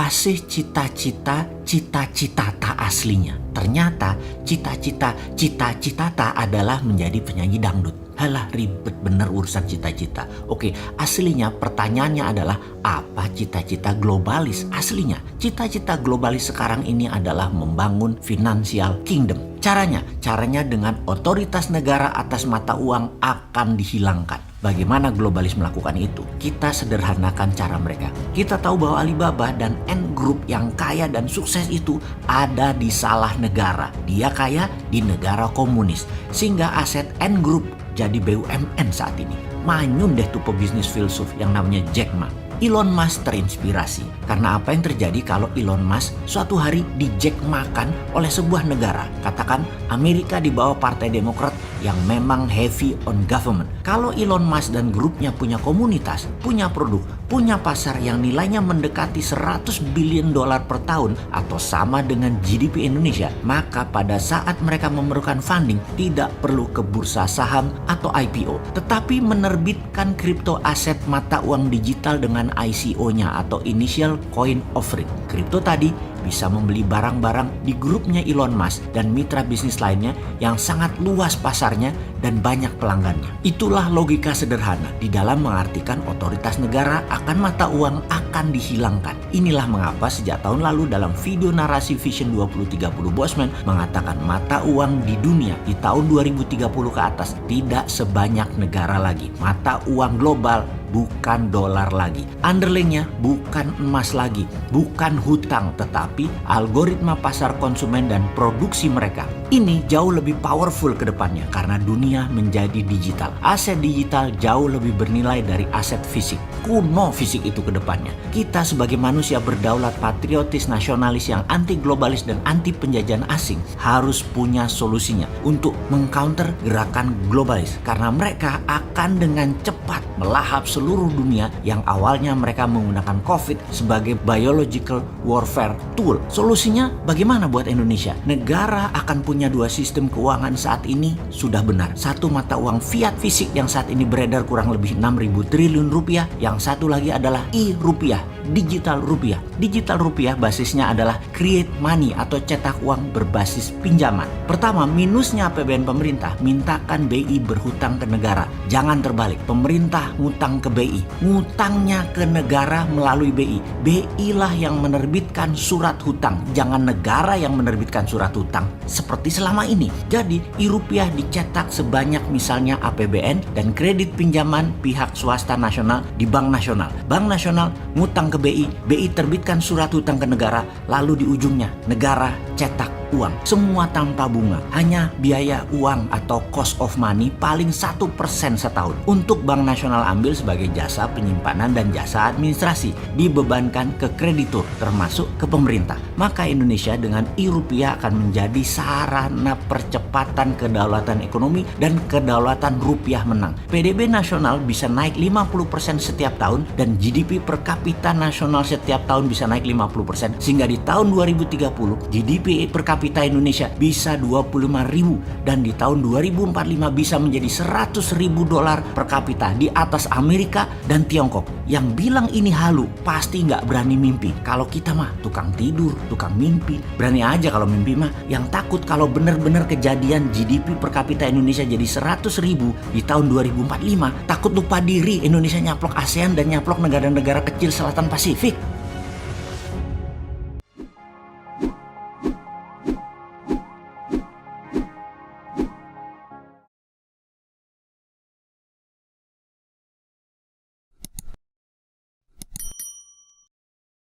apa sih cita-cita tak aslinya? Ternyata cita-cita tak adalah menjadi penyanyi dangdut. Halah, ribet bener urusan cita-cita. Oke, aslinya pertanyaannya adalah apa cita-cita globalis aslinya? Cita-cita globalis sekarang ini adalah membangun financial kingdom. Caranya dengan otoritas negara atas mata uang akan dihilangkan. Bagaimana globalis melakukan itu? Kita sederhanakan cara mereka. Kita tahu bahwa Alibaba dan Ant Group yang kaya dan sukses itu ada di salah negara. Dia kaya di negara komunis. Sehingga aset Ant Group jadi BUMN saat ini. Manyun deh tuh pebisnis filsuf yang namanya Jack Ma. Elon Musk terinspirasi karena apa yang terjadi kalau Elon Musk suatu hari di Jack makan oleh sebuah negara. Katakan Amerika di bawah Partai Demokrat yang memang heavy on government. Kalau Elon Musk dan grupnya punya komunitas, punya produk, punya pasar yang nilainya mendekati 100 billion dolar per tahun atau sama dengan GDP Indonesia, maka pada saat mereka memerlukan funding tidak perlu ke bursa saham atau IPO, tetapi menerbitkan kripto aset mata uang digital dengan ICO-nya atau Initial Coin Offering. Kripto tadi bisa membeli barang-barang di grupnya Elon Musk dan mitra bisnis lainnya yang sangat luas pasarnya dan banyak pelanggannya. Itulah logika sederhana di dalam mengartikan otoritas negara akan mata uang akan dihilangkan. Inilah mengapa sejak tahun lalu dalam video narasi Vision 2030 Bosman mengatakan mata uang di dunia di tahun 2030 ke atas tidak sebanyak negara lagi. Mata uang global bukan dolar lagi. Underlyingnya bukan emas lagi, bukan hutang, tetapi algoritma pasar konsumen dan produksi mereka. Ini jauh lebih powerful ke depannya karena dunia menjadi digital. Aset digital jauh lebih bernilai dari aset fisik. Kuno fisik itu ke depannya. Kita sebagai manusia berdaulat, patriotis, nasionalis yang anti globalis dan anti penjajahan asing harus punya solusinya untuk mengcounter gerakan globalis karena mereka akan dengan cepat melahap seluruh dunia yang awalnya mereka menggunakan COVID sebagai biological warfare tool. Solusinya bagaimana buat Indonesia? Negara akan punya dua sistem keuangan saat ini sudah benar. Satu mata uang fiat fisik yang saat ini beredar kurang lebih 6.000 triliun rupiah. Yang satu lagi adalah e-rupiah, digital rupiah. Digital rupiah basisnya adalah create money atau cetak uang berbasis pinjaman. Pertama, minusnya APBN pemerintah, mintakan BI berhutang ke negara. Jangan terbalik, pemerintah ngutang ke BI. Ngutangnya ke negara melalui BI. BI lah yang menerbitkan surat hutang, jangan negara yang menerbitkan surat hutang seperti selama ini. Jadi e-rupiah dicetak sebanyak misalnya APBN dan kredit pinjaman pihak swasta nasional di Bank Nasional. Bank Nasional ngutang ke BI, BI terbitkan surat hutang ke negara, lalu di ujungnya negara cetak uang. Semua tanpa bunga, hanya biaya uang atau cost of money paling 1% setahun. Untuk Bank Nasional ambil sebagai jasa penyimpanan dan jasa administrasi, dibebankan ke kreditur termasuk ke pemerintah. Maka Indonesia dengan e-rupiah akan menjadi sarana percepatan kedaulatan ekonomi dan kedaulatan rupiah menang. PDB nasional bisa naik 50% setiap tahun dan GDP per kapita nasional setiap tahun bisa naik 50% sehingga di tahun 2030 GDP per kapita Indonesia bisa 25.000 dan di tahun 2045 bisa menjadi 100.000 dolar per kapita di atas Amerika dan Tiongkok. Yang bilang ini halu pasti nggak berani mimpi. Kalau kita mah tukang tidur, tukang mimpi. Berani aja kalau mimpi mah. Yang takut kalau benar-benar kejadian GDP per kapita Indonesia jadi 100.000 di tahun 2045, takut lupa diri Indonesia nyaplok ASEAN dan nyaplok negara-negara kecil selatan Pasifik.